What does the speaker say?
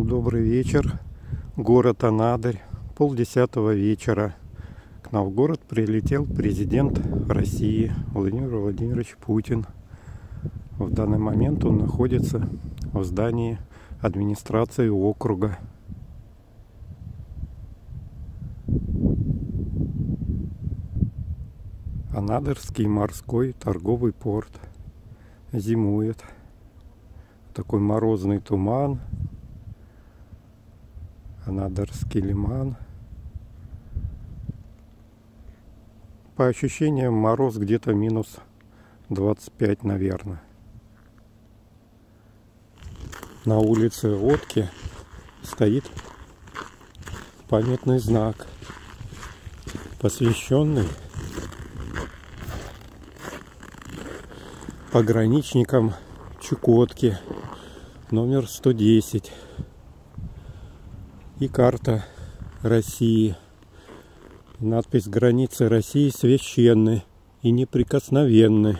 Добрый вечер. Город Анадырь. 9:30 вечера. К нам в город прилетел президент России Владимир Владимирович Путин. В данный момент он находится в здании администрации округа. Анадырский морской торговый порт зимует. Такой морозный туман. Анадырский лиман. По ощущениям, мороз где-то минус 25, наверное. На улице Водки стоит памятный знак, посвященный пограничникам Чукотки, номер 110. И карта России. Надпись: границы России священны и неприкосновенны.